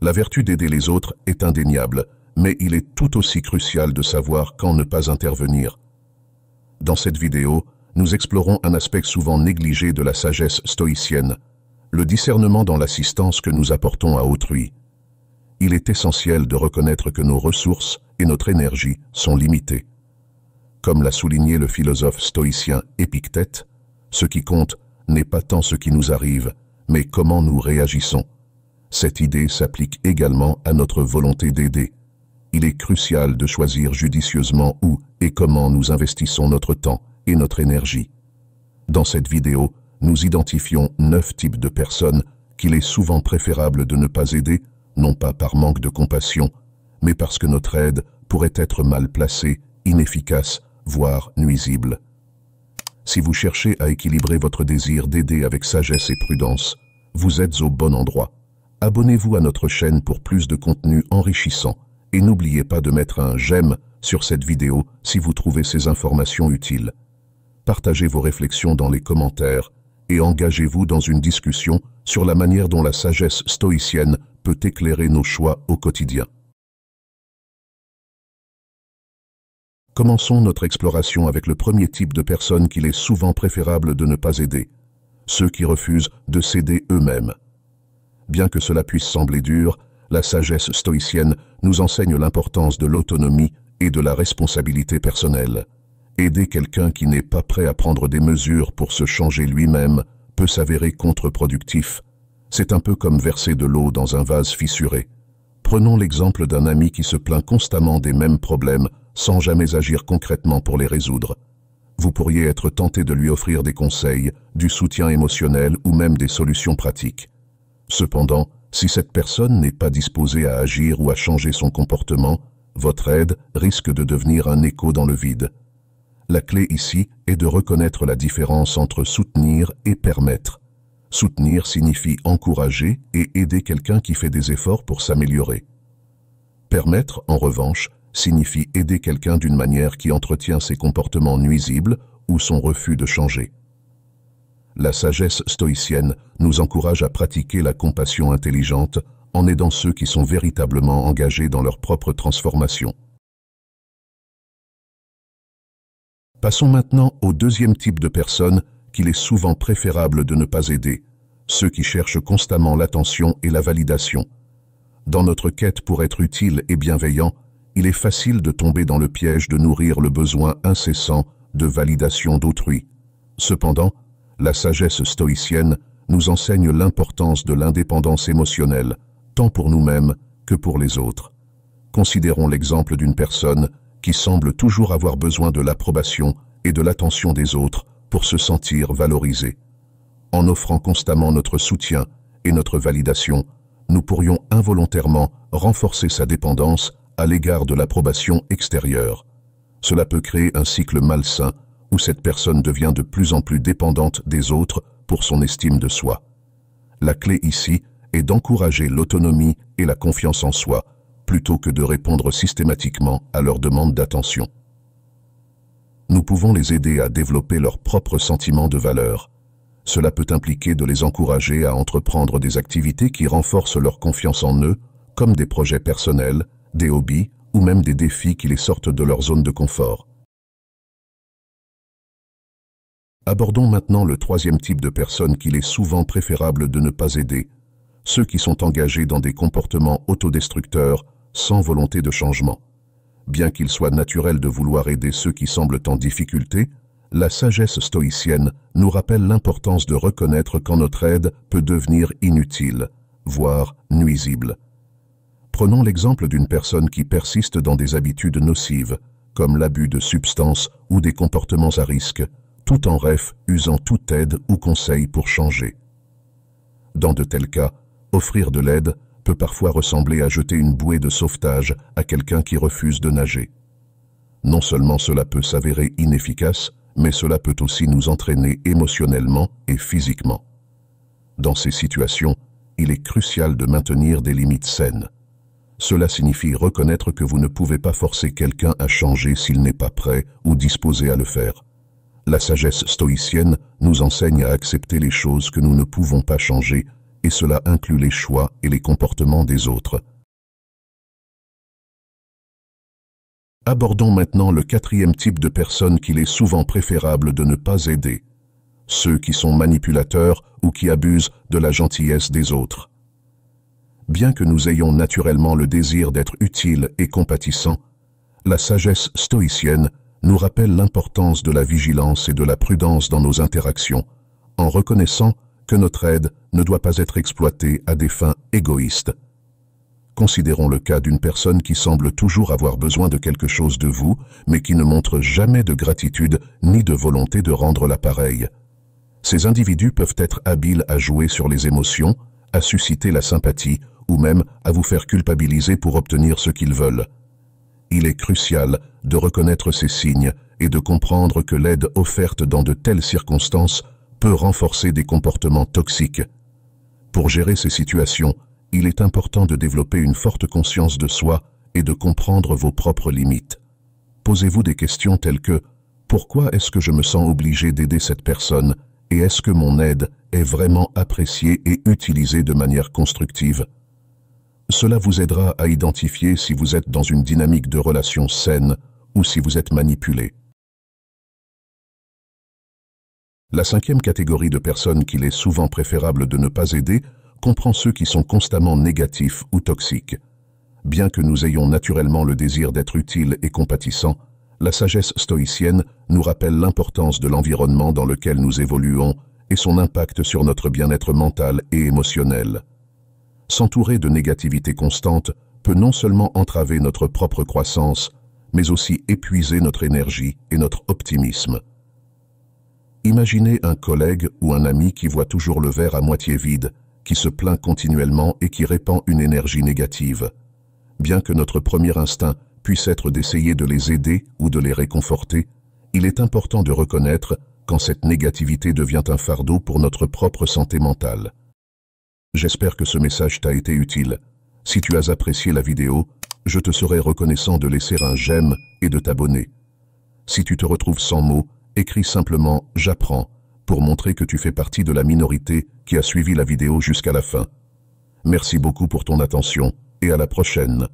La vertu d'aider les autres est indéniable, mais il est tout aussi crucial de savoir quand ne pas intervenir. Dans cette vidéo, nous explorons un aspect souvent négligé de la sagesse stoïcienne, le discernement dans l'assistance que nous apportons à autrui. Il est essentiel de reconnaître que nos ressources et notre énergie sont limitées. Comme l'a souligné le philosophe stoïcien Épictète, ce qui compte n'est pas tant ce qui nous arrive, mais comment nous réagissons. Cette idée s'applique également à notre volonté d'aider. Il est crucial de choisir judicieusement où et comment nous investissons notre temps et notre énergie. Dans cette vidéo, nous identifions 9 types de personnes qu'il est souvent préférable de ne pas aider, non pas par manque de compassion, mais parce que notre aide pourrait être mal placée, inefficace, voire nuisible. Si vous cherchez à équilibrer votre désir d'aider avec sagesse et prudence, vous êtes au bon endroit. Abonnez-vous à notre chaîne pour plus de contenu enrichissant et n'oubliez pas de mettre un j'aime sur cette vidéo si vous trouvez ces informations utiles. Partagez vos réflexions dans les commentaires et engagez-vous dans une discussion sur la manière dont la sagesse stoïcienne peut éclairer nos choix au quotidien. Commençons notre exploration avec le premier type de personnes qu'il est souvent préférable de ne pas aider, ceux qui refusent de s'aider eux-mêmes. Bien que cela puisse sembler dur, la sagesse stoïcienne nous enseigne l'importance de l'autonomie et de la responsabilité personnelle. Aider quelqu'un qui n'est pas prêt à prendre des mesures pour se changer lui-même peut s'avérer contre-productif. C'est un peu comme verser de l'eau dans un vase fissuré. Prenons l'exemple d'un ami qui se plaint constamment des mêmes problèmes sans jamais agir concrètement pour les résoudre. Vous pourriez être tenté de lui offrir des conseils, du soutien émotionnel ou même des solutions pratiques. Cependant, si cette personne n'est pas disposée à agir ou à changer son comportement, votre aide risque de devenir un écho dans le vide. La clé ici est de reconnaître la différence entre soutenir et permettre. Soutenir signifie encourager et aider quelqu'un qui fait des efforts pour s'améliorer. Permettre, en revanche, signifie aider quelqu'un d'une manière qui entretient ses comportements nuisibles ou son refus de changer. La sagesse stoïcienne nous encourage à pratiquer la compassion intelligente en aidant ceux qui sont véritablement engagés dans leur propre transformation. Passons maintenant au deuxième type de personnes qu'il est souvent préférable de ne pas aider, ceux qui cherchent constamment l'attention et la validation. Dans notre quête pour être utile et bienveillant, il est facile de tomber dans le piège de nourrir le besoin incessant de validation d'autrui. Cependant, la sagesse stoïcienne nous enseigne l'importance de l'indépendance émotionnelle, tant pour nous-mêmes que pour les autres. Considérons l'exemple d'une personne qui semble toujours avoir besoin de l'approbation et de l'attention des autres pour se sentir valorisée. En offrant constamment notre soutien et notre validation, nous pourrions involontairement renforcer sa dépendance à l'égard de l'approbation extérieure. Cela peut créer un cycle malsain où cette personne devient de plus en plus dépendante des autres pour son estime de soi. La clé ici est d'encourager l'autonomie et la confiance en soi, plutôt que de répondre systématiquement à leurs demandes d'attention. Nous pouvons les aider à développer leur propre sentiment de valeur. Cela peut impliquer de les encourager à entreprendre des activités qui renforcent leur confiance en eux, comme des projets personnels, des hobbies ou même des défis qui les sortent de leur zone de confort. Abordons maintenant le troisième type de personnes qu'il est souvent préférable de ne pas aider, ceux qui sont engagés dans des comportements autodestructeurs sans volonté de changement. Bien qu'il soit naturel de vouloir aider ceux qui semblent en difficulté, la sagesse stoïcienne nous rappelle l'importance de reconnaître quand notre aide peut devenir inutile, voire nuisible. Prenons l'exemple d'une personne qui persiste dans des habitudes nocives, comme l'abus de substances ou des comportements à risque, tout en usant toute aide ou conseil pour changer. Dans de tels cas, offrir de l'aide peut parfois ressembler à jeter une bouée de sauvetage à quelqu'un qui refuse de nager. Non seulement cela peut s'avérer inefficace, mais cela peut aussi nous entraîner émotionnellement et physiquement. Dans ces situations, il est crucial de maintenir des limites saines. Cela signifie reconnaître que vous ne pouvez pas forcer quelqu'un à changer s'il n'est pas prêt ou disposé à le faire. La sagesse stoïcienne nous enseigne à accepter les choses que nous ne pouvons pas changer et cela inclut les choix et les comportements des autres. Abordons maintenant le quatrième type de personnes qu'il est souvent préférable de ne pas aider. Ceux qui sont manipulateurs ou qui abusent de la gentillesse des autres. Bien que nous ayons naturellement le désir d'être utiles et compatissants, la sagesse stoïcienne nous rappelle l'importance de la vigilance et de la prudence dans nos interactions, en reconnaissant que notre aide ne doit pas être exploitée à des fins égoïstes. Considérons le cas d'une personne qui semble toujours avoir besoin de quelque chose de vous, mais qui ne montre jamais de gratitude ni de volonté de rendre l'appareil. Ces individus peuvent être habiles à jouer sur les émotions, à susciter la sympathie ou même à vous faire culpabiliser pour obtenir ce qu'ils veulent. Il est crucial de reconnaître ces signes et de comprendre que l'aide offerte dans de telles circonstances peut renforcer des comportements toxiques. Pour gérer ces situations, il est important de développer une forte conscience de soi et de comprendre vos propres limites. Posez-vous des questions telles que « Pourquoi est-ce que je me sens obligé d'aider cette personne et est-ce que mon aide est vraiment appréciée et utilisée de manière constructive ?» Cela vous aidera à identifier si vous êtes dans une dynamique de relation saine ou si vous êtes manipulé. La cinquième catégorie de personnes qu'il est souvent préférable de ne pas aider comprend ceux qui sont constamment négatifs ou toxiques. Bien que nous ayons naturellement le désir d'être utiles et compatissants, la sagesse stoïcienne nous rappelle l'importance de l'environnement dans lequel nous évoluons et son impact sur notre bien-être mental et émotionnel. S'entourer de négativité constante peut non seulement entraver notre propre croissance, mais aussi épuiser notre énergie et notre optimisme. Imaginez un collègue ou un ami qui voit toujours le verre à moitié vide, qui se plaint continuellement et qui répand une énergie négative. Bien que notre premier instinct puisse être d'essayer de les aider ou de les réconforter, il est important de reconnaître quand cette négativité devient un fardeau pour notre propre santé mentale. J'espère que ce message t'a été utile. Si tu as apprécié la vidéo, je te serai reconnaissant de laisser un j'aime et de t'abonner. Si tu te retrouves sans mots, écris simplement « J'apprends » pour montrer que tu fais partie de la minorité qui a suivi la vidéo jusqu'à la fin. Merci beaucoup pour ton attention et à la prochaine.